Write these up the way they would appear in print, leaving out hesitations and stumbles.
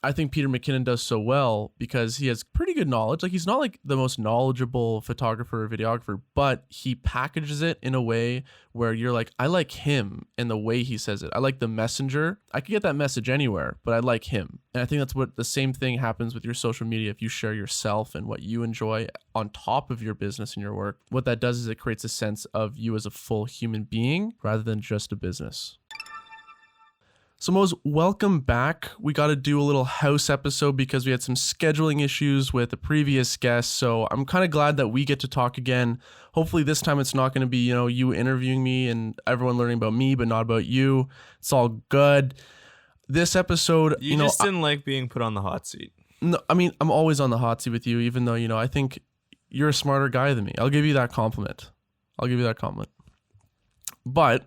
I think Peter McKinnon does so well because he has pretty good knowledge. Like, he's not like the most knowledgeable photographer or videographer, but he packages it in a way where you're like, I like him and the way he says it. I like the messenger. I could get that message anywhere, but I like him. And I think that's what the same thing happens with your social media. If you share yourself and what you enjoy on top of your business and your work, what that does is it creates a sense of you as a full human being rather than just a business. So Mose, welcome back. We got to do a little house episode because we had some scheduling issues with the previous guest. So I'm kind of glad that we get to talk again. Hopefully this time it's not going to be, you interviewing me and everyone learning about me, but not about you. It's all good. This episode, you just didn't like being put on the hot seat. No, I mean, I'm always on the hot seat with you, even though, I think you're a smarter guy than me. I'll give you that compliment. But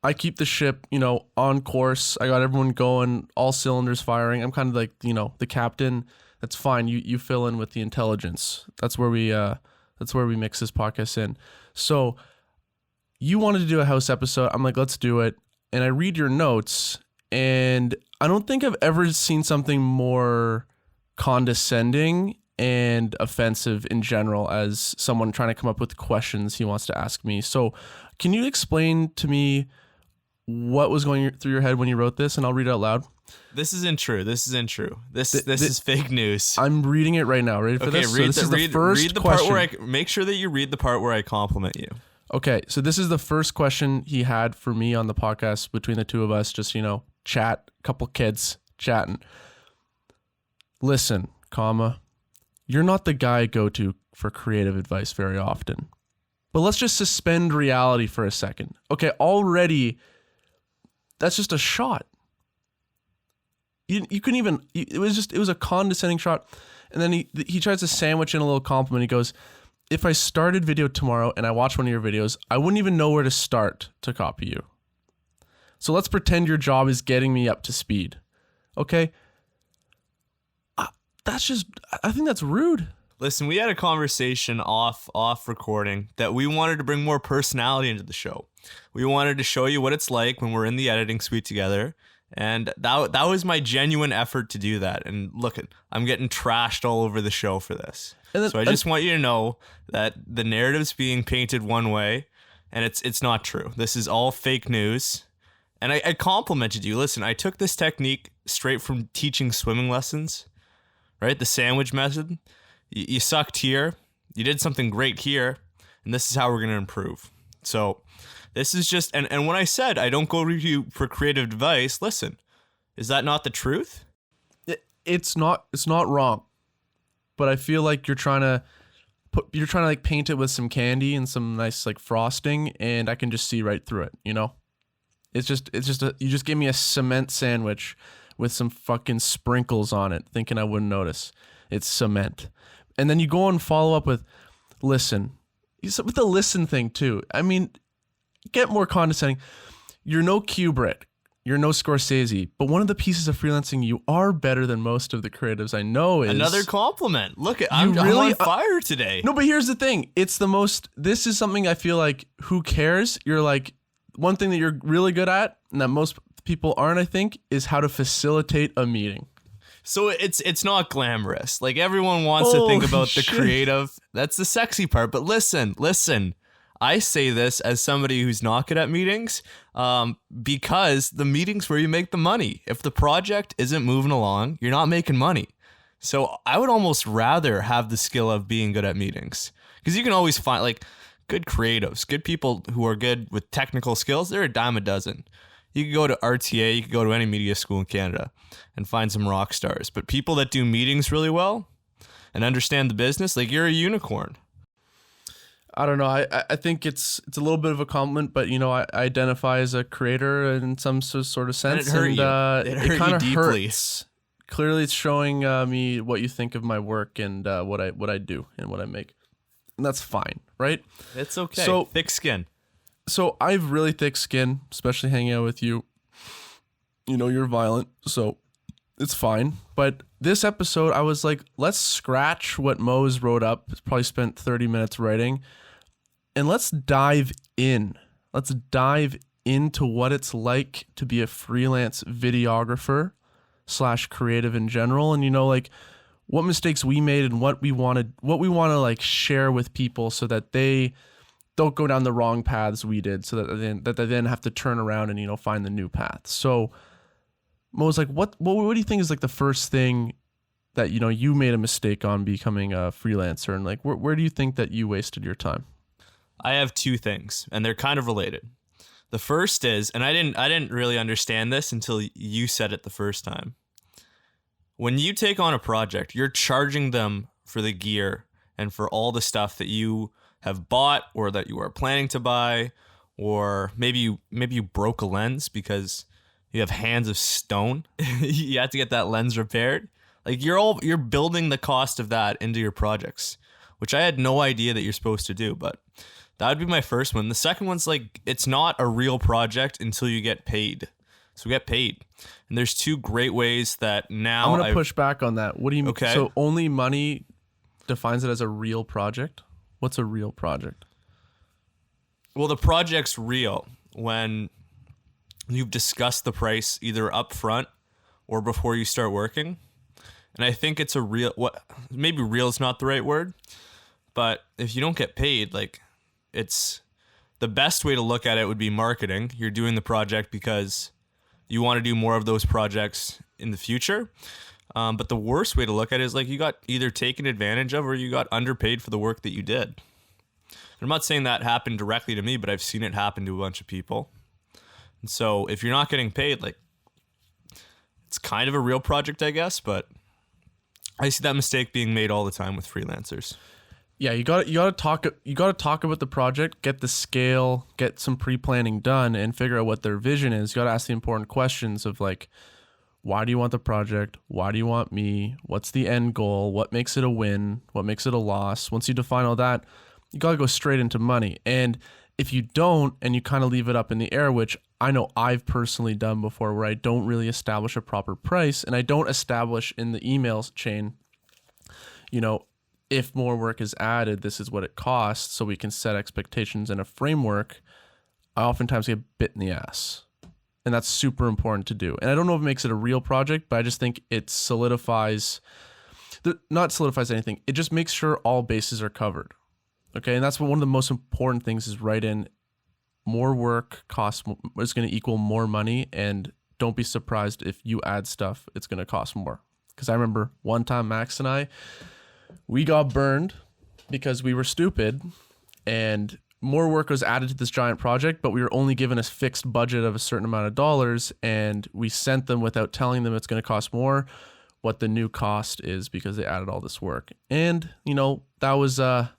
I keep the ship, on course. I got everyone going, all cylinders firing. I'm kind of like, the captain. That's fine. You fill in with the intelligence. That's where we mix this podcast in. So you wanted to do a house episode. I'm like, let's do it. And I read your notes, and I don't think I've ever seen something more condescending and offensive in general as someone trying to come up with questions he wants to ask me. So can you explain to me what was going through your head when you wrote this? And I'll read it out loud. This isn't true. This is fake news. I'm reading it right now. Ready for this? Read so the first part question. where make sure that you read the part where I compliment you. Okay, so this is the first question he had for me on the podcast between the two of us. Just, chat, couple kids chatting. Listen, you're not the guy I go to for creative advice very often. But let's just suspend reality for a second. Okay, already, that's just a shot. You couldn't even, it was a condescending shot. And then he tries to sandwich in a little compliment. He goes, if I started video tomorrow and I watch one of your videos, I wouldn't even know where to start to copy you. So let's pretend your job is getting me up to speed. Okay? I think that's rude. Listen, we had a conversation off recording that we wanted to bring more personality into the show. We wanted to show you what it's like when we're in the editing suite together. And that was my genuine effort to do that. And look, I'm getting trashed all over the show for this. So I just want you to know that the narrative's being painted one way, and it's not true. This is all fake news. And I complimented you. Listen, I took this technique straight from teaching swimming lessons, right? The sandwich method. You sucked here. You did something great here. And this is how we're going to improve. So this is just, and when I said I don't go to you for creative advice, listen, is that not the truth? It's not wrong. But I feel like you're trying to like paint it with some candy and some nice like frosting, and I can just see right through it, It's just you just gave me a cement sandwich with some fucking sprinkles on it, thinking I wouldn't notice. It's cement. And then you go and follow up with, listen. With the listen thing too. I mean, get more condescending. You're no Kubrick. You're no Scorsese. But one of the pieces of freelancing you are better than most of the creatives I know is... Another compliment. Look, I'm on fire today. No, but here's the thing. This is something I feel like, who cares? You're like, one thing that you're really good at, and that most people aren't, I think, is how to facilitate a meeting. So it's not glamorous. Like, everyone wants to think about the creative. That's the sexy part. But listen. I say this as somebody who's not good at meetings, because the meeting's where you make the money. If the project isn't moving along, you're not making money. So I would almost rather have the skill of being good at meetings, because you can always find like good creatives, good people who are good with technical skills. They're a dime a dozen. You could go to RTA, you could go to any media school in Canada and find some rock stars. But people that do meetings really well and understand the business, like, you're a unicorn. I don't know. I think it's a little bit of a compliment, but I identify as a creator in some sort of sense, and it kind of hurts. Clearly, it's showing me what you think of my work and what I do and what I make, and that's fine, right? It's okay. So thick skin. So I have really thick skin, especially hanging out with you. You're violent, so it's fine. But this episode, I was like, let's scratch what Mose wrote up. Probably spent 30 minutes writing. And let's dive in. Let's dive into what it's like to be a freelance videographer / creative in general, and like what mistakes we made and what we want to like share with people so that they don't go down the wrong paths we did, so that they then have to turn around and find the new path. So Mo's like, what do you think is like the first thing that you made a mistake on becoming a freelancer, and like where do you think that you wasted your time? I have two things, and they're kind of related. The first is, and I didn't really understand this until you said it the first time. When you take on a project, you're charging them for the gear and for all the stuff that you have bought or that you are planning to buy, or maybe you broke a lens because you have hands of stone. You have to get that lens repaired. Like you're building the cost of that into your projects, which I had no idea that you're supposed to do, but that would be my first one. The second one's like, it's not a real project until you get paid. So get paid. And there's two great ways that now I'm going to push back on that. What do you mean? Okay. So only money defines it as a real project? What's a real project? Well, the project's real when you've discussed the price either up front or before you start working. And I think it's a real, maybe real is not the right word, but if you don't get paid, like it's the best way to look at it would be marketing. You're doing the project because you want to do more of those projects in the future. But the worst way to look at it is like you got either taken advantage of or you got underpaid for the work that you did. I'm not saying that happened directly to me, but I've seen it happen to a bunch of people. And so if you're not getting paid, like it's kind of a real project, I guess, but I see that mistake being made all the time with freelancers. Yeah, you got to talk about the project, get the scale, get some pre-planning done, and figure out what their vision is. You got to ask the important questions of like, why do you want the project? Why do you want me? What's the end goal? What makes it a win? What makes it a loss? Once you define all that, you got to go straight into money. And if you don't, and you kind of leave it up in the air, which I know I've personally done before, where I don't really establish a proper price, and I don't establish in the emails chain, if more work is added, this is what it costs, so we can set expectations in a framework, I oftentimes get bit in the ass. And that's super important to do. And I don't know if it makes it a real project, but I just think it not solidifies anything. It just makes sure all bases are covered. Okay, and that's what one of the most important things is, write in more work is going to equal more money, and don't be surprised if you add stuff, it's going to cost more. Because I remember one time Max and we got burned because we were stupid, and more work was added to this giant project, but we were only given a fixed budget of a certain amount of dollars, and we sent them without telling them it's going to cost more what the new cost is because they added all this work. And, that was a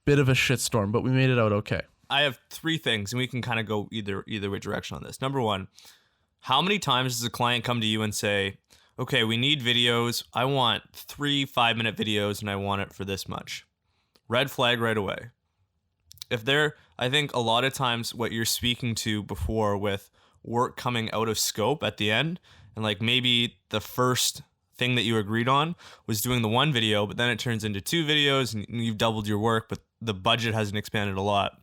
bit of a shitstorm, but we made it out okay. I have three things, and we can kind of go either way direction on this. Number one, how many times does a client come to you and say, okay, we need videos. I want 3 5-minute videos and I want it for this much. Red flag right away. I think a lot of times what you're speaking to before with work coming out of scope at the end, and like maybe the first thing that you agreed on was doing the one video, but then it turns into 2 videos and you've doubled your work, but the budget hasn't expanded a lot.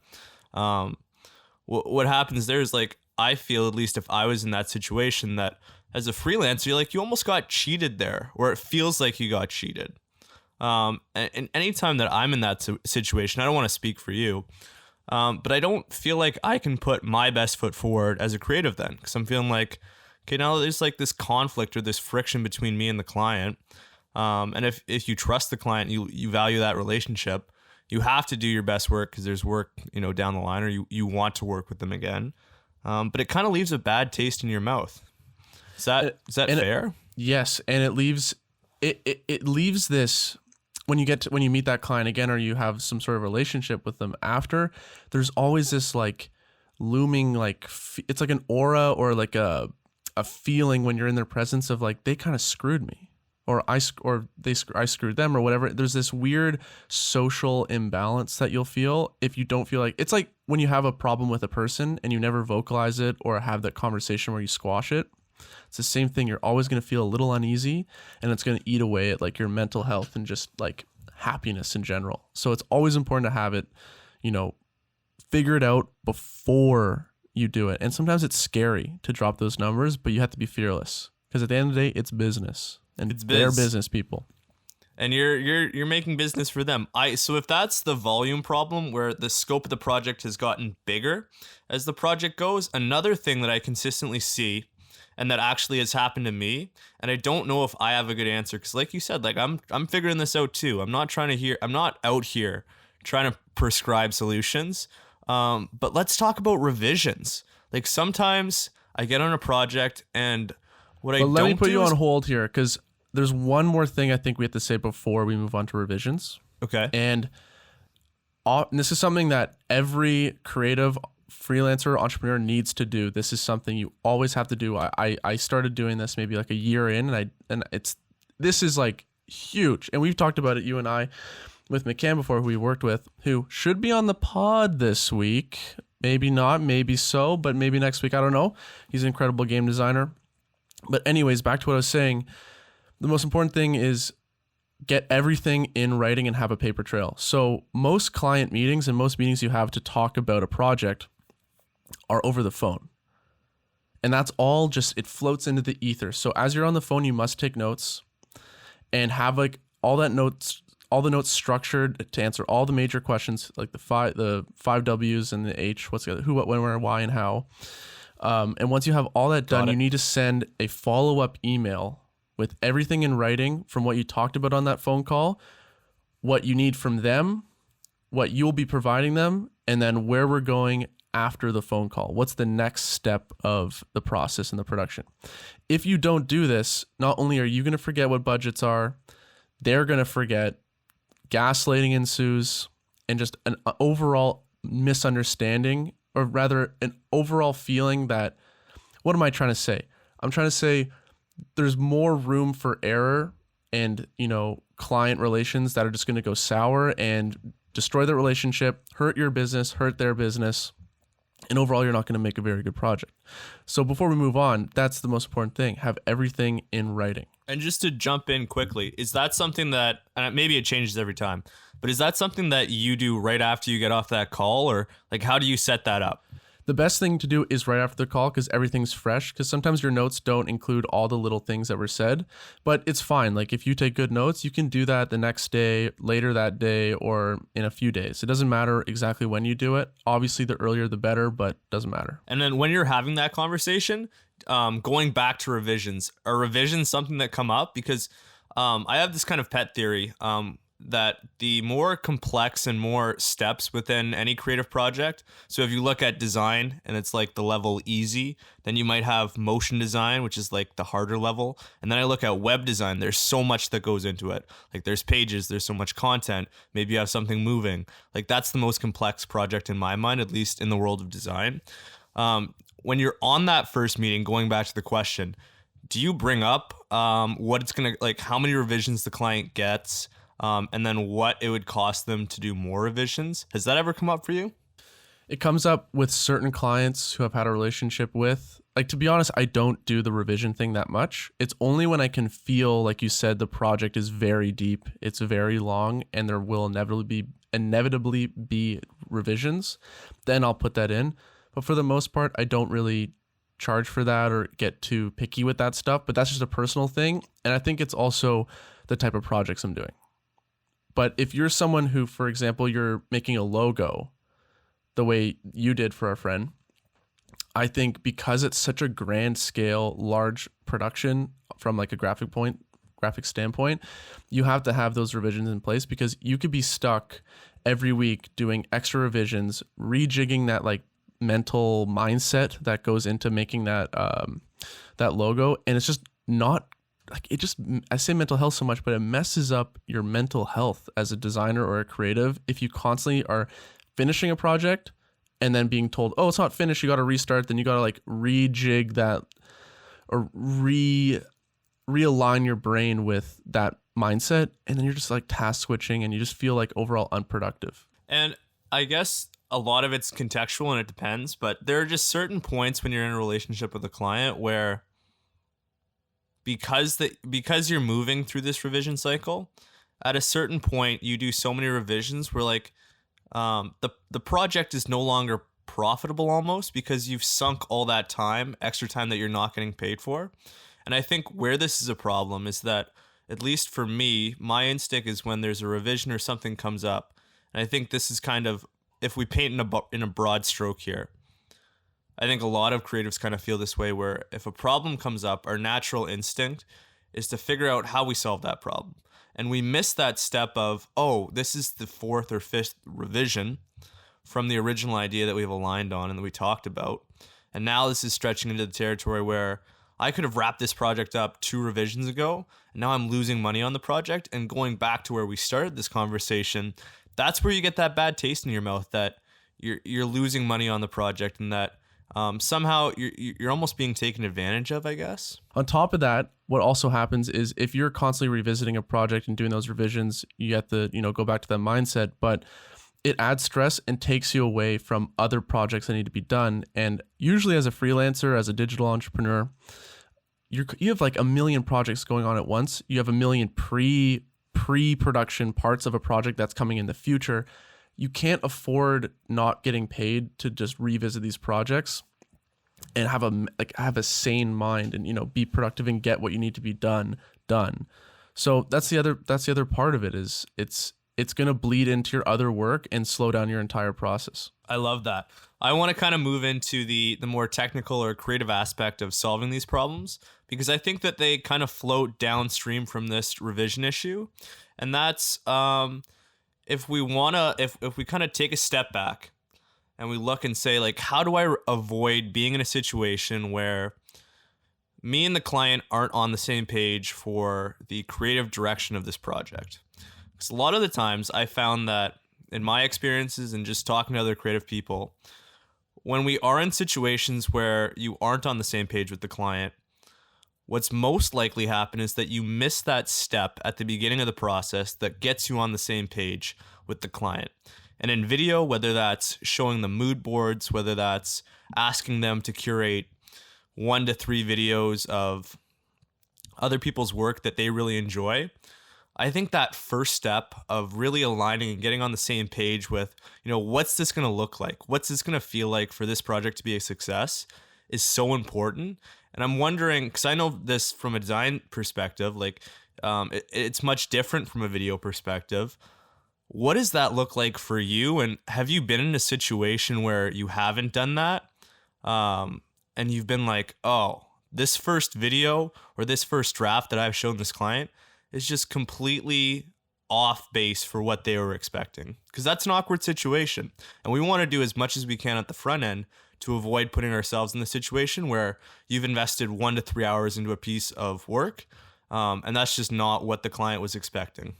What happens there is like, I feel, at least if I was in that situation, that as a freelancer, you almost got cheated there, or it feels like you got cheated. And anytime that I'm in that situation, I don't want to speak for you, but I don't feel like I can put my best foot forward as a creative then, because I'm feeling like, okay, now there's like this conflict or this friction between me and the client. And if you trust the client, you value that relationship, you have to do your best work because there's work, down the line, or you want to work with them again. But it kind of leaves a bad taste in your mouth. Is that fair? Yes, and it leaves this when you meet that client again, or you have some sort of relationship with them after. There's always this like looming it's like an aura or like a feeling when you're in their presence of like, they kind of screwed me, or I screwed them, or whatever. There's this weird social imbalance that you'll feel if you don't feel like, it's like when you have a problem with a person and you never vocalize it or have that conversation where you squash it. It's the same thing. You're always going to feel a little uneasy, and it's going to eat away at like your mental health and just like happiness in general. So it's always important to have it, figure it out before you do it. And sometimes it's scary to drop those numbers, but you have to be fearless. Because at the end of the day, it's business, and It's they're biz. business people. And you're making business for them. So if that's the volume problem where the scope of the project has gotten bigger as the project goes, another thing that I consistently see and that actually has happened to me, and I don't know if I have a good answer, because like you said, like I'm figuring this out too. I'm not out here trying to prescribe solutions. But let's talk about revisions. Like sometimes I get on a project and what I But don't let me put do you is, on hold here, because there's one more thing I think we have to say before we move on to revisions. okay. And this is something that every creative freelancer entrepreneur needs to do. This is something you always have to do. I started doing this maybe like a year in, this is like huge. And we've talked about it, you and I, with McCann before, who we worked with, who should be on the pod this week. Maybe not, maybe so, but maybe next week. I don't know. He's an incredible game designer. But anyways, back to what I was saying. The most important thing is get everything in writing and have a paper trail. So most client meetings and most meetings you have to talk about a project are over the phone. And that's all just, it floats into the ether. So as you're on the phone, you must take notes and have like all the notes structured to answer all the major questions, like the five W's and the H, what's the other, who, what, when, where, why, and how. And once you have all that done, you need to send a follow-up email with everything in writing from what you talked about on that phone call, what you need from them, what you'll be providing them, and then where we're going after the phone call. What's the next step of the process in the production? If you don't do this, not only are you going to forget what budgets are, they're going to forget, gaslighting ensues, and just an overall misunderstanding, or rather an overall feeling that, what am I trying to say? I'm trying to say there's more room for error and, client relations that are just going to go sour and destroy the relationship, hurt your business, hurt their business. And overall, you're not going to make a very good project. So before we move on, that's the most important thing. Have everything in writing. And just to jump in quickly, is that something that, and maybe it changes every time, but is that something that you do right after you get off that call, or like how do you set that up? The best thing to do is right after the call, because everything's fresh, because sometimes your notes don't include all the little things that were said, but it's fine. Like if you take good notes, you can do that the next day, later that day, or in a few days. It doesn't matter exactly when you do it. Obviously, the earlier the better, but doesn't matter. And then when you're having that conversation, going back to revisions, are revisions something that come up? Because I have this kind of pet theory that the more complex and more steps within any creative project. So if you look at design and it's like the level easy, then you might have motion design, which is like the harder level. And then I look at web design, there's so much that goes into it. Like there's pages, there's so much content. Maybe you have something moving. Like that's the most complex project in my mind, at least in the world of design. When you're on that first meeting, going back to the question, do you bring up what it's going to, like how many revisions the client gets, and then what it would cost them to do more revisions? Has that ever come up for you? It comes up with certain clients who I've had a relationship with. Like, to be honest, I don't do the revision thing that much. It's only when I can feel, like you said, the project is very deep, it's very long, and there will inevitably be revisions, then I'll put that in. But for the most part, I don't really charge for that or get too picky with that stuff. But that's just a personal thing. And I think it's also the type of projects I'm doing. But if you're someone who, for example, you're making a logo the way you did for our friend, I think because it's such a grand scale, large production from like a graphic standpoint, you have to have those revisions in place, because you could be stuck every week doing extra revisions, rejigging that like mental mindset that goes into making that that logo. And it's just not like, I say mental health so much, but it messes up your mental health as a designer or a creative if you constantly are finishing a project and then being told, oh, it's not finished, you got to restart. Then you got to like rejig that or realign your brain with that mindset. And then you're just like task switching and you just feel like overall unproductive. And I guess a lot of it's contextual and it depends, but there are just certain points when you're in a relationship with a client where because you're moving through this revision cycle, at a certain point you do so many revisions where like the project is no longer profitable almost, because you've sunk all that time, extra time that you're not getting paid for. And I think where this is a problem is that, at least for me, my instinct is when there's a revision or something comes up. And I think this is kind of, if we paint in a broad stroke here, I think a lot of creatives kind of feel this way, where if a problem comes up, our natural instinct is to figure out how we solve that problem. And we miss that step of, oh, this is the fourth or fifth revision from the original idea that we've aligned on and that we talked about. And now this is stretching into the territory where I could have wrapped this project up 2 revisions ago, and now I'm losing money on the project. And going back to where we started this conversation, that's where you get that bad taste in your mouth, that you're losing money on the project, and that somehow you're almost being taken advantage of, I guess. On top of that, what also happens is if you're constantly revisiting a project and doing those revisions, you have to, go back to that mindset, but it adds stress and takes you away from other projects that need to be done. And usually as a freelancer, as a digital entrepreneur, you have like a million projects going on at once. You have a million pre-production parts of a project that's coming in the future. You can't afford not getting paid to just revisit these projects and have a sane mind and be productive and get what you need to be done. So that's the other part of it, is it's going to bleed into your other work and slow down your entire process. I love that. I want to kind of move into the more technical or creative aspect of solving these problems, because I think that they kind of float downstream from this revision issue. And that's if we kind of take a step back and we look and say, like, how do I avoid being in a situation where me and the client aren't on the same page for the creative direction of this project? Because a lot of the times I found that in my experiences and just talking to other creative people, when we are in situations where you aren't on the same page with the client, what's most likely happen is that you miss that step at the beginning of the process that gets you on the same page with the client. And in video, whether that's showing the mood boards, whether that's asking them to curate 1 to 3 videos of other people's work that they really enjoy, I think that first step of really aligning and getting on the same page with, what's this going to look like? What's this going to feel like for this project to be a success is so important. And I'm wondering, because I know this from a design perspective, like it's much different from a video perspective. What does that look like for you? And have you been in a situation where you haven't done that? And you've been like, oh, this first video or this first draft that I've shown this client is just completely off base for what they were expecting. Because that's an awkward situation. And we want to do as much as we can at the front end to avoid putting ourselves in the situation where you've invested 1 to 3 hours into a piece of work, and that's just not what the client was expecting.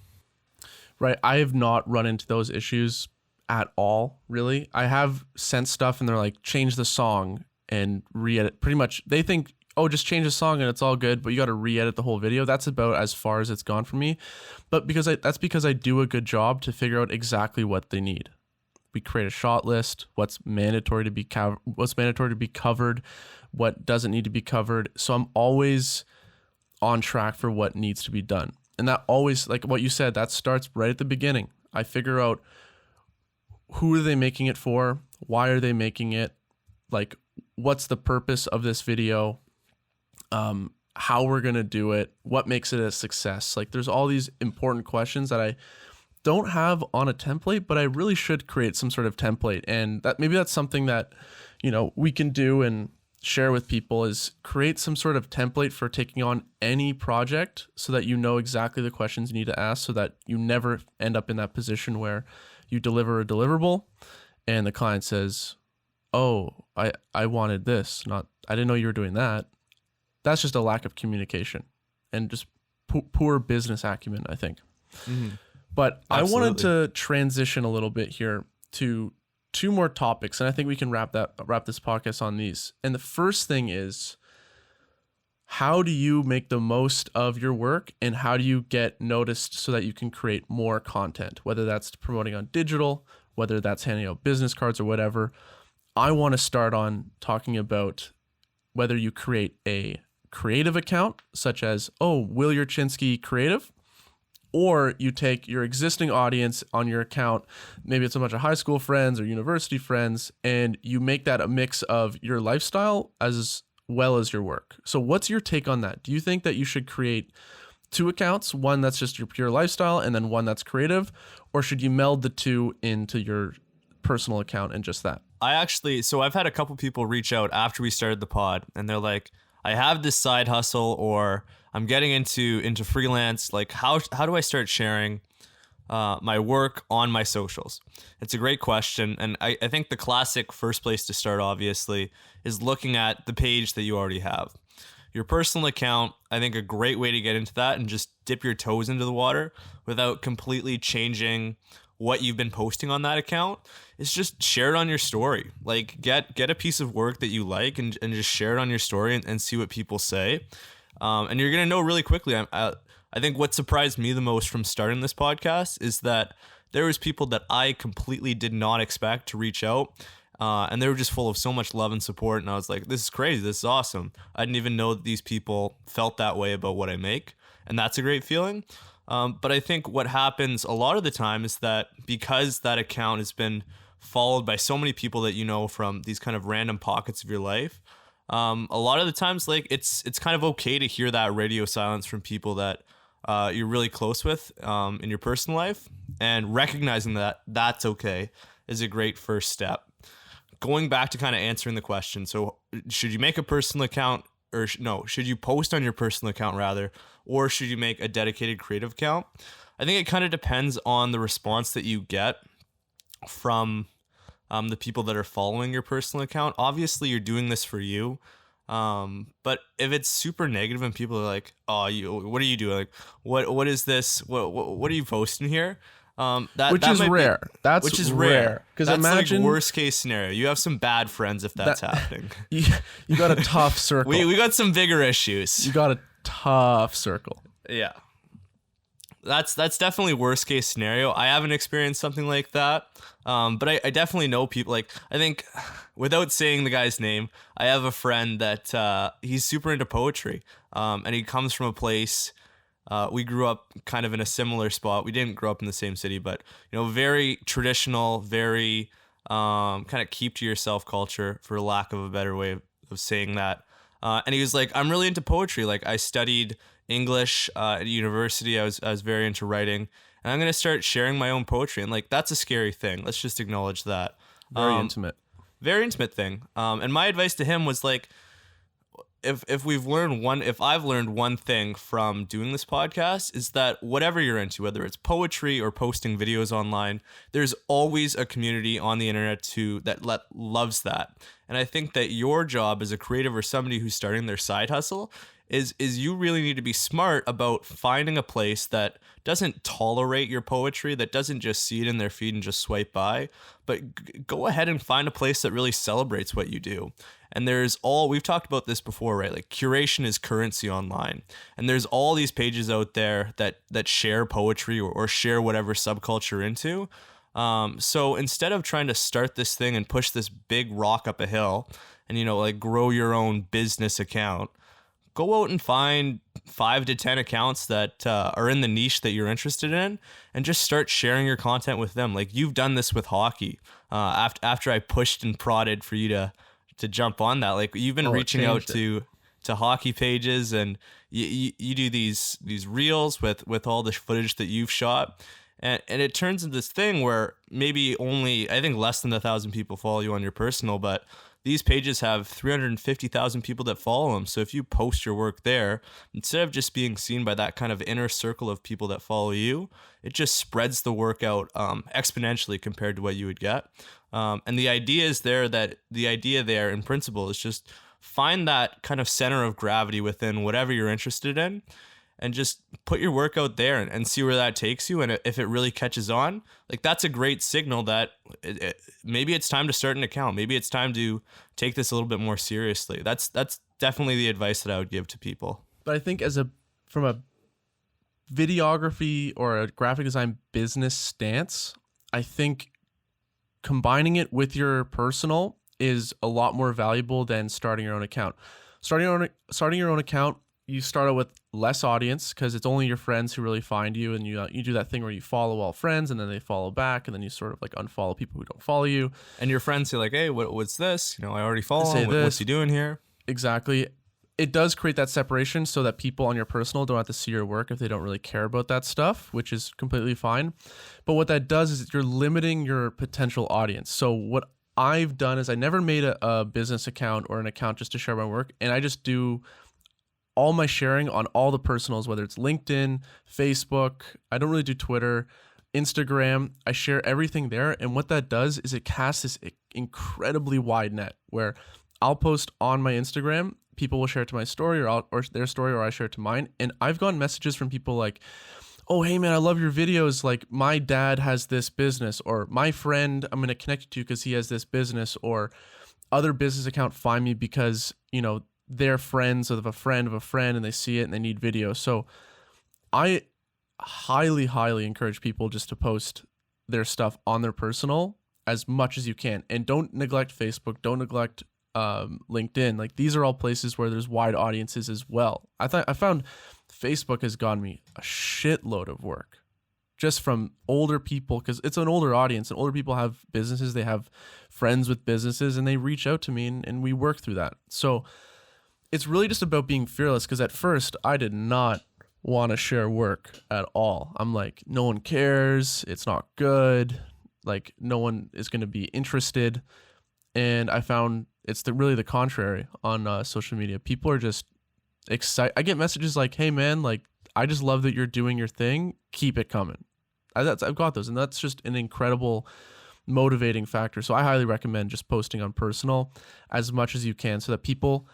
Right. I have not run into those issues at all, really. I have sent stuff and they're like, change the song and re-edit. Pretty much, they think, oh, just change the song and it's all good, but you got to re-edit the whole video. That's about as far as it's gone for me. But that's because I do a good job to figure out exactly what they need. We create a shot list, what's mandatory to be covered, what doesn't need to be covered. So I'm always on track for what needs to be done. And that always, like what you said, that starts right at the beginning. I figure out who are they making it for? Why are they making it? Like, what's the purpose of this video? How we're going to do it? What makes it a success? Like, there's all these important questions that I don't have on a template, but I really should create some sort of template. And that's something that, we can do and share with people, is create some sort of template for taking on any project so that you know exactly the questions you need to ask, so that you never end up in that position where you deliver a deliverable and the client says, oh, I wanted this, I didn't know you were doing that. That's just a lack of communication and just poor business acumen, I think. Mm-hmm. But absolutely. I wanted to transition a little bit here to 2 more topics, and I think we can wrap this podcast on these. And the first thing is, how do you make the most of your work, and how do you get noticed so that you can create more content, whether that's promoting on digital, whether that's handing out business cards or whatever. I want to start on talking about whether you create a creative account, such as, Will Yurchinsky Creative, or you take your existing audience on your account, maybe it's a bunch of high school friends or university friends, and you make that a mix of your lifestyle as well as your work. So what's your take on that? Do you think that you should create two accounts, one that's just your pure lifestyle and then one that's creative, or should you meld the two into your personal account and just that? So I've had a couple people reach out after we started the pod, and they're like, I have this side hustle, or I'm getting into freelance. Like, how do I start sharing my work on my socials? It's a great question. And I think the classic first place to start, obviously, is looking at the page that you already have. Your personal account, I think a great way to get into that and just dip your toes into the water without completely changing what you've been posting on that account is just share it on your story. Like get a piece of work that you like and just share it on your story and see what people say. And you're going to know really quickly. I think what surprised me the most from starting this podcast is that there was people that I completely did not expect to reach out. And they were just full of so much love and support. And I was like, this is crazy. This is awesome. I didn't even know that these people felt that way about what I make. And that's a great feeling. But I think what happens a lot of the time is that because that account has been followed by so many people that you know from these kind of random pockets of your life, a lot of the times, like it's kind of okay to hear that radio silence from people that you're really close with in your personal life, and recognizing that that's okay is a great first step. Going back to kind of answering the question, so should you make a personal account, or should you post on your personal account rather, or should you make a dedicated creative account? I think it kind of depends on the response that you get from the people that are following your personal account. Obviously, you're doing this for you. But if it's super negative and people are like, "Oh, what are you doing? Like, what is this? What are you posting here?" Which is rare. Which is rare. Because imagine, like, worst case scenario. You have some bad friends if that's happening. You got a tough circle. We got some bigger issues. You got a tough circle. Yeah. That's definitely worst case scenario. I haven't experienced something like that. But I definitely know people. Like, I think, without saying the guy's name, I have a friend that he's super into poetry. And he comes from a place. We grew up kind of in a similar spot. We didn't grow up in the same city, but very traditional, very kind of keep to yourself culture, for lack of a better way of saying that. And he was like, I'm really into poetry. Like, I studied English at university. I was very into writing, and I'm gonna start sharing my own poetry. And like, that's a scary thing. Let's just acknowledge that. Very intimate thing. And my advice to him was like, if I've learned one thing from doing this podcast, is that whatever you're into, whether it's poetry or posting videos online, there's always a community on the internet that loves that. And I think that your job as a creative or somebody who's starting their side hustle is you really need to be smart about finding a place that doesn't tolerate your poetry, that doesn't just see it in their feed and just swipe by, but go ahead and find a place that really celebrates what you do. And we've talked about this before, right? Like, curation is currency online. And there's all these pages out there that share poetry or share whatever subculture you're into. So instead of trying to start this thing and push this big rock up a hill and, like, grow your own business account, go out and find 5 to 10 accounts that are in the niche that you're interested in, and just start sharing your content with them. Like, you've done this with hockey. After I pushed and prodded for you to jump on that, like, you've been reaching out to hockey pages, and you do these reels with all the footage that you've shot, and it turns into this thing where maybe only, I think, less than 1,000 people follow you on your personal, but these pages have 350,000 people that follow them. So if you post your work there, instead of just being seen by that kind of inner circle of people that follow you, it just spreads the work out exponentially compared to what you would get. And the idea there in principle is just find that kind of center of gravity within whatever you're interested in, and just put your work out there and see where that takes you. And if it really catches on, like, that's a great signal that maybe it's time to start an account. Maybe it's time to take this a little bit more seriously. That's definitely the advice that I would give to people. But I think from a videography or a graphic design business stance, I think combining it with your personal is a lot more valuable than starting your own account. Starting your own account, you start out with less audience because it's only your friends who really find you, and you do that thing where you follow all friends and then they follow back, and then you sort of like unfollow people who don't follow you. And your friends say like, "Hey, what's this? I already follow him. What's he doing here?" Exactly. It does create that separation so that people on your personal don't have to see your work if they don't really care about that stuff, which is completely fine. But what that does is you're limiting your potential audience. So what I've done is I never made a business account or an account just to share my work, and I just do all my sharing on all the personals, whether it's LinkedIn, Facebook. I don't really do Twitter, Instagram. I share everything there. And what that does is it casts this incredibly wide net where I'll post on my Instagram, people will share it to my story or their story, or I share it to mine. And I've gotten messages from people like, oh, hey man, I love your videos. Like, my dad has this business, or my friend, I'm going to connect you to because he has this business, or other business account find me because, they're friends of a friend of a friend and they see it and they need video. So I highly, highly encourage people just to post their stuff on their personal as much as you can. And don't neglect Facebook. Don't neglect LinkedIn. Like, these are all places where there's wide audiences as well. I found Facebook has gotten me a shitload of work just from older people, because it's an older audience and older people have businesses, they have friends with businesses, and they reach out to me and we work through that. So it's really just about being fearless, because at first I did not want to share work at all. I'm like, no one cares. It's not good. Like, no one is going to be interested. And I found it's really the contrary on social media. People are just excited. I get messages like, hey man, like, I just love that you're doing your thing. Keep it coming. I've got those. And that's just an incredible motivating factor. So I highly recommend just posting on personal as much as you can so that people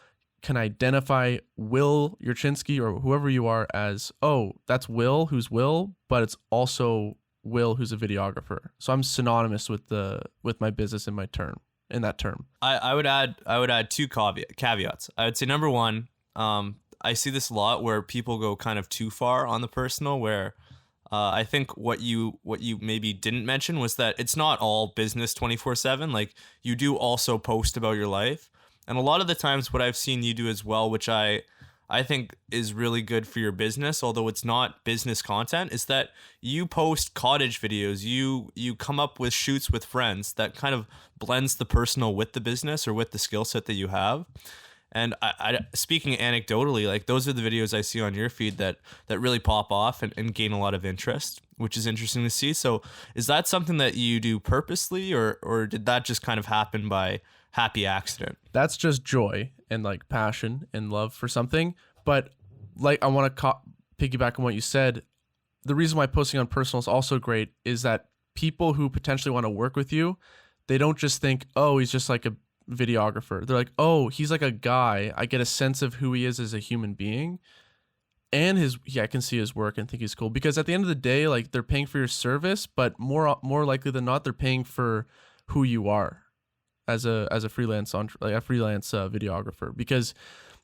can identify Will Yurchinsky or whoever you are as, oh, that's Will, who's Will, but it's also Will, who's a videographer. So I'm synonymous with my business in that term. I would add two caveats. I would say, number one, I see this a lot where people go kind of too far on the personal, where I think what you maybe didn't mention was that it's not all business 24/7. Like, you do also post about your life. And a lot of the times what I've seen you do as well, which I think is really good for your business, although it's not business content, is that you post cottage videos. You come up with shoots with friends that kind of blends the personal with the business or with the skill set that you have. And I speaking anecdotally, like, those are the videos I see on your feed that really pop off and gain a lot of interest, which is interesting to see. So is that something that you do purposely, or did that just kind of happen by happy accident? That's just joy and like passion and love for something. But like, I want to piggyback on what you said. The reason why posting on personal is also great is that people who potentially want to work with you, they don't just think, oh, he's just like a videographer. They're like, oh, he's like a guy. I get a sense of who he is as a human being, and I can see his work and think he's cool. Because at the end of the day, like, they're paying for your service, but more likely than not, they're paying for who you are as a freelance videographer. Because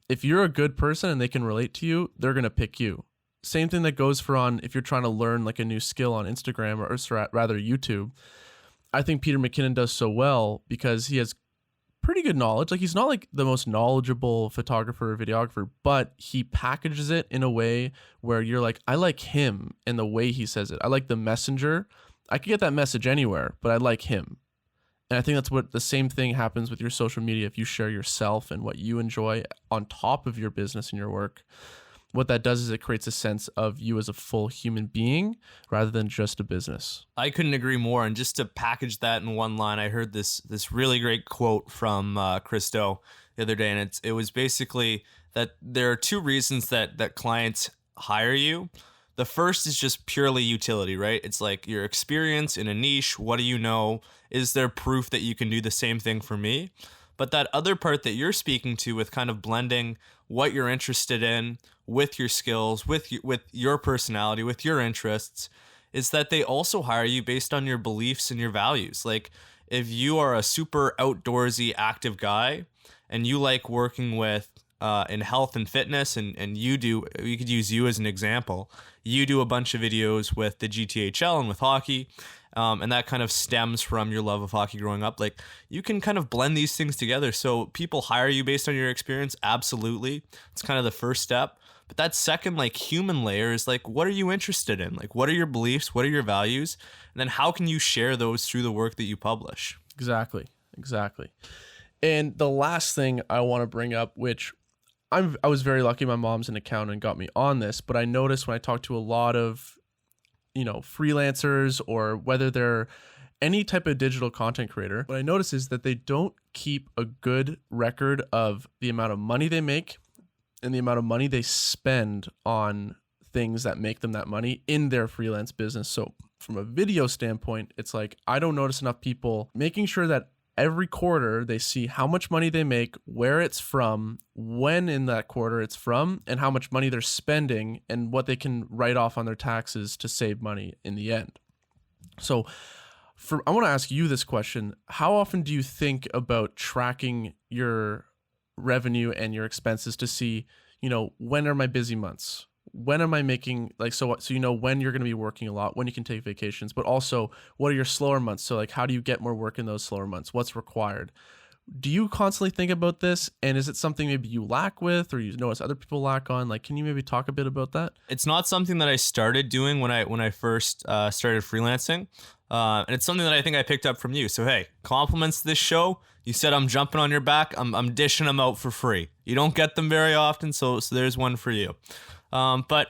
if you're a good person and they can relate to you, they're gonna pick you. Same thing that goes for if you're trying to learn like a new skill on Instagram or rather YouTube. I think Peter McKinnon does so well because he has pretty good knowledge. Like, he's not like the most knowledgeable photographer or videographer, but he packages it in a way where you're like, I like him and the way he says it. I like the messenger. I could get that message anywhere, but I like him. And I think that's what the same thing happens with your social media. If you share yourself and what you enjoy on top of your business and your work, what that does is it creates a sense of you as a full human being rather than just a business. I couldn't agree more. And just to package that in one line, I heard this really great quote from Christo the other day, and it was basically that there are two reasons that clients hire you. The first is just purely utility, right? It's like your experience in a niche. What do you know? Is there proof that you can do the same thing for me? But that other part that you're speaking to, with kind of blending what you're interested in with your skills, with your personality, with your interests, is that they also hire you based on your beliefs and your values. Like, if you are a super outdoorsy, active guy and you like working with in health and fitness, and we could use you as an example. You do a bunch of videos with the GTHL and with hockey, and that kind of stems from your love of hockey growing up. Like, you can kind of blend these things together. So people hire you based on your experience. Absolutely. It's kind of the first step. But that second, like, human layer is like, what are you interested in? Like, what are your beliefs? What are your values? And then how can you share those through the work that you publish? Exactly. And the last thing I want to bring up, which I was very lucky, my mom's an accountant and got me on this, but I noticed when I talk to a lot of, freelancers, or whether they're any type of digital content creator, what I notice is that they don't keep a good record of the amount of money they make and the amount of money they spend on things that make them that money in their freelance business. So from a video standpoint, it's like I don't notice enough people making sure that every quarter they see how much money they make, where it's from, when in that quarter it's from, and how much money they're spending and what they can write off on their taxes to save money in the end. So I want to ask you this question. How often do you think about tracking your revenue and your expenses to see, when are my busy months? When am I making, so when you're going to be working a lot, when you can take vacations, but also what are your slower months? So how do you get more work in those slower months? What's required? Do you constantly think about this? And is it something maybe you lack with, or you notice other people lack on? Can you maybe talk a bit about that? It's not something that I started doing when I first started freelancing. And it's something that I think I picked up from you. So, hey, compliments to this show. You said I'm jumping on your back. I'm dishing them out for free. You don't get them very often, so there's one for you. But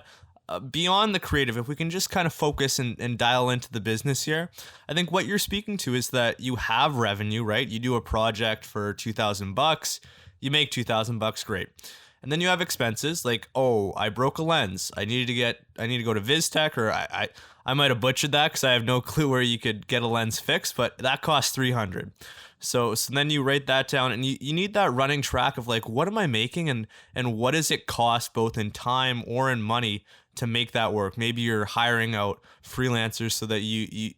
beyond the creative, if we can just kind of focus and dial into the business here, I think what you're speaking to is that you have revenue, right? You do a project for $2,000, you make $2,000, great. And then you have expenses like, oh, I broke a lens. I need to go to VizTech, or I might have butchered that because I have no clue where you could get a lens fixed, but that costs $300. So then you write that down, and you need that running track of what am I making, and what does it cost both in time or in money to make that work. Maybe you're hiring out freelancers so that you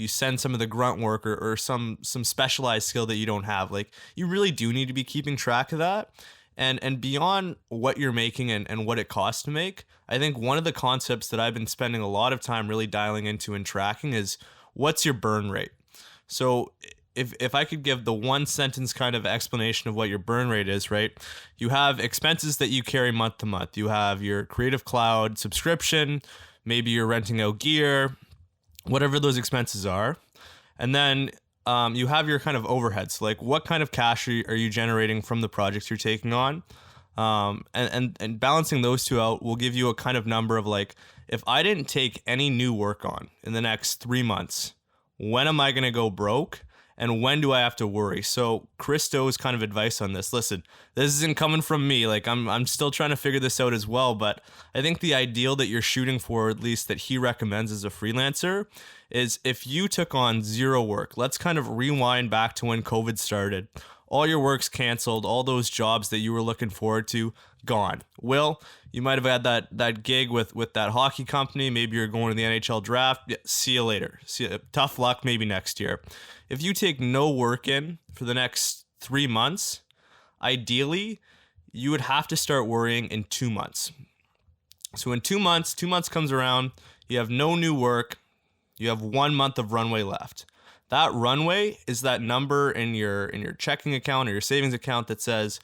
send some of the grunt work or some specialized skill that you don't have. You really do need to be keeping track of that. And beyond what you're making and what it costs to make, I think one of the concepts that I've been spending a lot of time really dialing into and tracking is what's your burn rate. So if I could give the one sentence kind of explanation of what your burn rate is, right? You have expenses that you carry month to month. You have your Creative Cloud subscription, maybe you're renting out gear, whatever those expenses are. And then you have your kind of overheads. What kind of cash are you generating from the projects you're taking on? And balancing those two out will give you a kind of number of if I didn't take any new work on in the next 3 months, when am I going to go broke? And when do I have to worry? So Christo's kind of advice on this. Listen, this isn't coming from me. I'm still trying to figure this out as well. But I think the ideal that you're shooting for, at least that he recommends as a freelancer, is if you took on zero work. Let's kind of rewind back to when COVID started. All your work's canceled. All those jobs that you were looking forward to, gone. Will, you might have had that gig with that hockey company. Maybe you're going to the NHL draft. Yeah, see you later. Tough luck. Maybe next year. If you take no work in for the next 3 months, ideally, you would have to start worrying in 2 months. So in 2 months, 2 months comes around, you have no new work, you have 1 month of runway left. That runway is that number in your checking account or your savings account that says,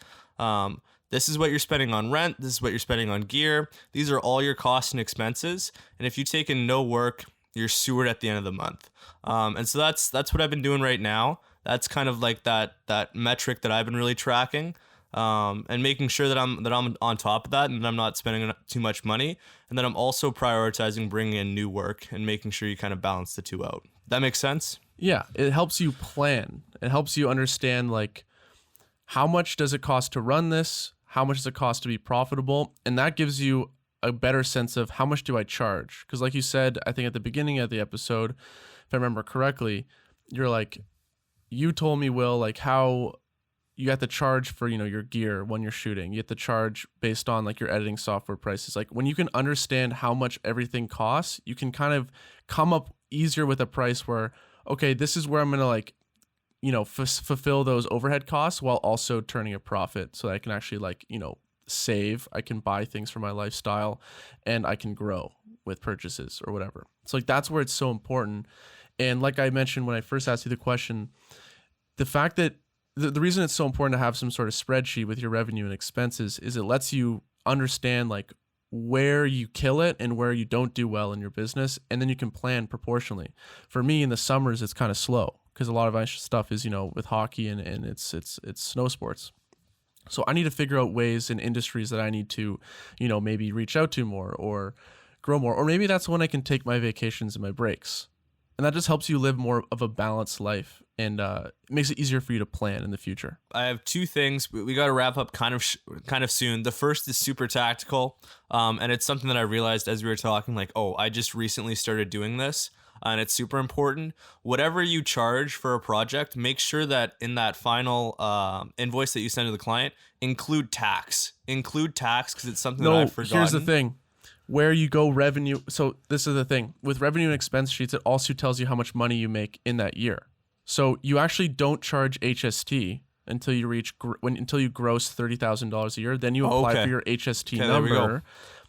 this is what you're spending on rent, this is what you're spending on gear, these are all your costs and expenses, and if you take in no work, you're sewered at the end of the month. And so that's what I've been doing right now. That's kind of that metric that I've been really tracking, and making sure that I'm on top of that and that I'm not spending too much money, and that I'm also prioritizing bringing in new work and making sure you kind of balance the two out. That makes sense? Yeah, it helps you plan. It helps you understand how much does it cost to run this? How much does it cost to be profitable? And that gives you a better sense of how much do I charge? Because like you said, I think at the beginning of the episode, if I remember correctly, you're you told me, Will, how you have to charge for, your gear when you're shooting. You have to charge based on your editing software prices. When you can understand how much everything costs, you can kind of come up easier with a price where, okay, this is where I'm going to fulfill those overhead costs while also turning a profit so that I can actually save, I can buy things for my lifestyle, and I can grow with purchases or whatever. So that's where it's so important. And like I mentioned when I first asked you the question, the fact that the reason it's so important to have some sort of spreadsheet with your revenue and expenses is it lets you understand where you kill it and where you don't do well in your business, and then you can plan proportionally. For me in the summers, it's kind of slow because a lot of my stuff is, with hockey and it's snow sports. So I need to figure out ways in industries that I need to, maybe reach out to more or grow more, or maybe that's when I can take my vacations and my breaks. And that just helps you live more of a balanced life, and it makes it easier for you to plan in the future. I have two things. We got to wrap up kind of soon. The first is super tactical, and it's something that I realized as we were talking, like, oh, I just recently started doing this, and it's super important. Whatever you charge for a project, make sure that in that final invoice that you send to the client, include tax. Include tax, because it's something that I've forgotten. Here's the thing. Where you go revenue. So this is the thing with revenue and expense sheets. It also tells you how much money you make in that year. So you actually don't charge HST until you until you gross $30,000 a year. Then you apply for your HST number. There we go.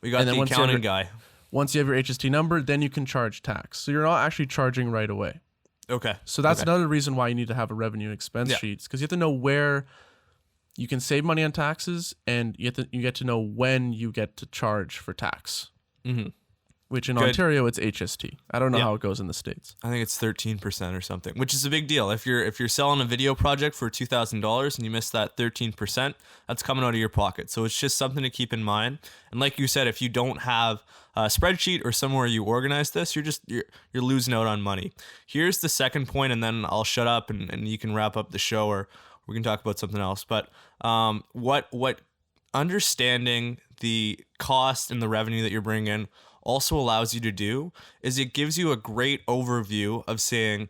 We got the accounting guy. Once you have your HST number, then you can charge tax. So you're not actually charging right away. Okay. So that's another reason why you need to have a revenue and expense sheets, because you have to know where you can save money on taxes, and you get to know when you get to charge for tax. Mm-hmm. Which in Ontario it's HST. I don't know how it goes in the States. I think it's 13% or something, which is a big deal. If you're selling a video project for $2,000 and you miss that 13%, that's coming out of your pocket. So it's just something to keep in mind. And like you said, if you don't have a spreadsheet or somewhere you organize this, you're losing out on money. Here's the second point, and then I'll shut up and you can wrap up the show, or we can talk about something else. But what understanding the cost and the revenue that you're bringing in also allows you to do is it gives you a great overview of saying,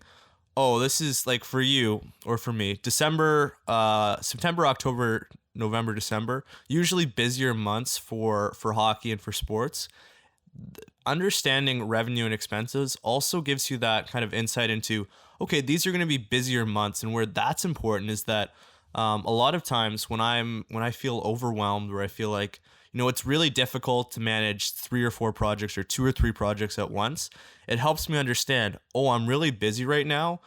oh, this is like for you or for me, September, October, November, December, usually busier months for hockey and for sports. Understanding revenue and expenses also gives you that kind of insight into, okay, these are going to be busier months. And where that's important is that a lot of times when I feel overwhelmed, or I feel like, it's really difficult to manage 3 or 4 projects or 2 or 3 projects at once, it helps me understand, oh, I'm really busy right now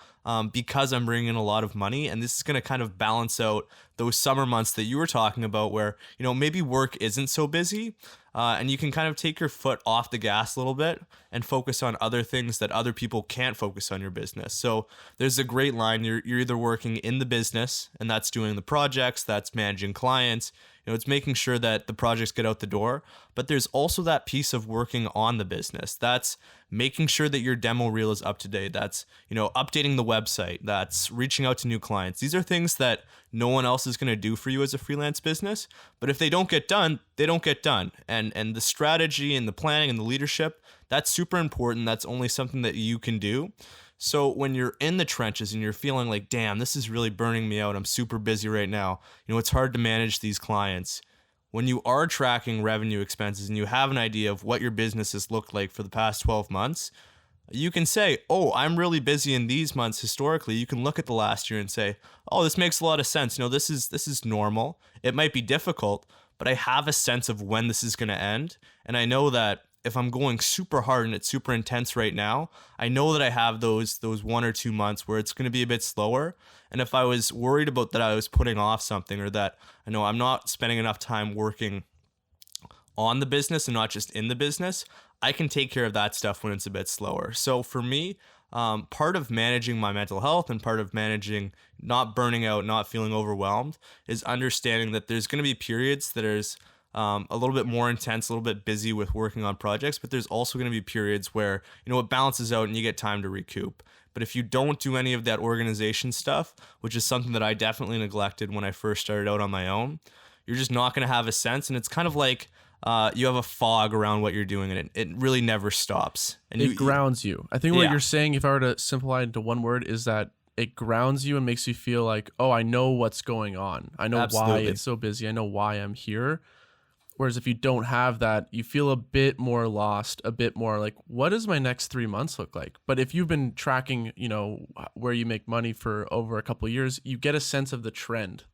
because I'm bringing in a lot of money. And this is going to kind of balance out those summer months that you were talking about where, maybe work isn't so busy. And you can kind of take your foot off the gas a little bit and focus on other things that other people can't focus on your business. So there's a great line. You're either working in the business, and that's doing the projects, that's managing clients. It's making sure that the projects get out the door. But there's also that piece of working on the business. That's making sure that your demo reel is up to date. That's, updating the website. That's reaching out to new clients. These are things that no one else is going to do for you as a freelance business. But if they don't get done, they don't get done. And the strategy and the planning and the leadership, that's super important. That's only something that you can do. So when you're in the trenches and you're feeling like, damn, this is really burning me out, I'm super busy right now, it's hard to manage these clients. When you are tracking revenue expenses and you have an idea of what your business has looked like for the past 12 months, you can say, oh, I'm really busy in these months historically. You can look at the last year and say, oh, this makes a lot of sense. This is normal. It might be difficult, but I have a sense of when this is going to end. And I know that if I'm going super hard and it's super intense right now, I know that I have those 1 or 2 months where it's going to be a bit slower. And if I was worried about that I was putting off something, or that I know I'm not spending enough time working on the business and not just in the business, I can take care of that stuff when it's a bit slower. So for me, part of managing my mental health and part of managing not burning out, not feeling overwhelmed, is understanding that there's going to be periods that is a little bit more intense, a little bit busy with working on projects, but there's also going to be periods where, it balances out and you get time to recoup. But if you don't do any of that organization stuff, which is something that I definitely neglected when I first started out on my own, you're just not going to have a sense. And it's kind of like you have a fog around what you're doing, and it really never stops. And it grounds you. I think what you're saying, if I were to simplify it into one word, is that it grounds you and makes you feel like, oh, I know what's going on. I know why it's so busy. I know why I'm here. Whereas if you don't have that, you feel a bit more lost, a bit more like, what does my next 3 months look like? But if you've been tracking, where you make money for over a couple of years, you get a sense of the trend.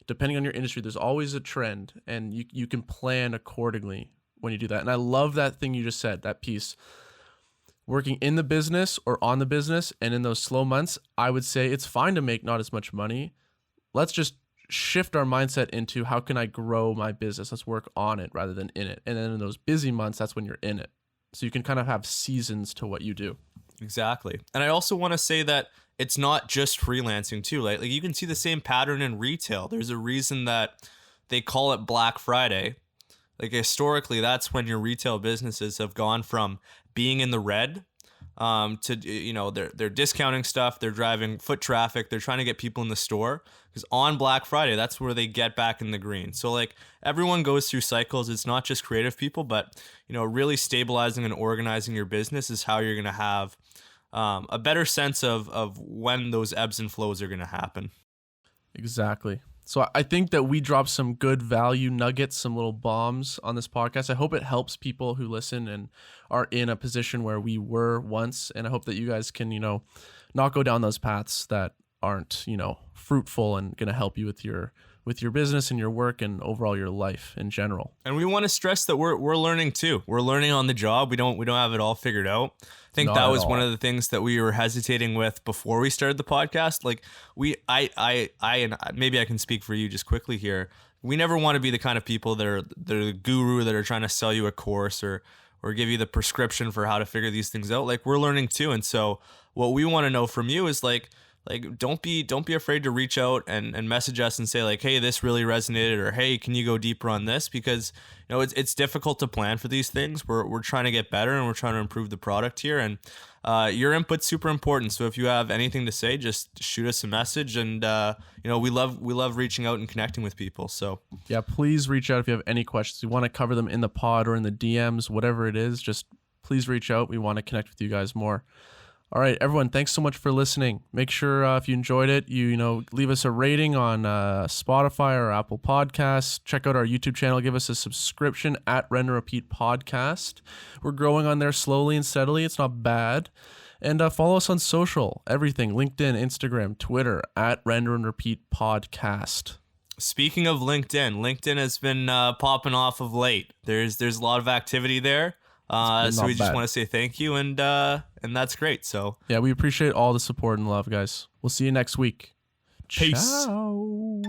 Depending on your industry, there's always a trend, and you can plan accordingly when you do that. And I love that thing you just said, that piece. Working in the business or on the business, and in those slow months, I would say it's fine to make not as much money. Let's just shift our mindset into, how can I grow my business? Let's work on it rather than in it. And then in those busy months, that's when you're in it. So you can kind of have seasons to what you do. Exactly. And I also want to say that it's not just freelancing too. Like you can see the same pattern in retail. There's a reason that they call it Black Friday. Like historically, that's when your retail businesses have gone from being in the red to, you know, they're discounting stuff, they're driving foot traffic, they're trying to get people in the store, because on Black Friday, that's where they get back in the green. So like everyone goes through cycles. It's not just creative people, but, you know, really stabilizing and organizing your business is how you're going to have a better sense of when those ebbs and flows are going to happen. Exactly. So I think that we dropped some good value nuggets, some little bombs on this podcast. I hope it helps people who listen and are in a position where we were once. And I hope that you guys can, you know, not go down those paths that aren't, you know, fruitful and going to help you with your business and your work and overall your life in general. And we want to stress that we're learning too. We're learning on the job. We don't have it all figured out. I think that was one of the things that we were hesitating with before we started the podcast. Like I and maybe I can speak for you just quickly here. We never want to be the kind of people that are the guru that are trying to sell you a course or give you the prescription for how to figure these things out. Like we're learning too. And so what we want to know from you is like don't be afraid to reach out and message us and say like, hey, this really resonated, or hey, can you go deeper on this? Because, you know, it's difficult to plan for these things. We're trying to get better and we're trying to improve the product here, and your input's super important. So if you have anything to say, just shoot us a message, and you know, we love reaching out and connecting with people. So yeah, please reach out if you have any questions. You want to cover them in the pod or in the DMs, whatever it is, just please reach out. We want to connect with you guys more. All right, everyone, thanks so much for listening. Make sure if you enjoyed it, you know, leave us a rating on Spotify or Apple Podcasts. Check out our YouTube channel. Give us a subscription at Render and Repeat Podcast. We're growing on there slowly and steadily. It's not bad. And follow us on social, everything, LinkedIn, Instagram, Twitter, at Render and Repeat Podcast. Speaking of LinkedIn has been popping off of late. There's a lot of activity there. So we just want to say thank you, and that's great. So yeah, we appreciate all the support and love, guys. We'll see you next week. Peace. Ciao.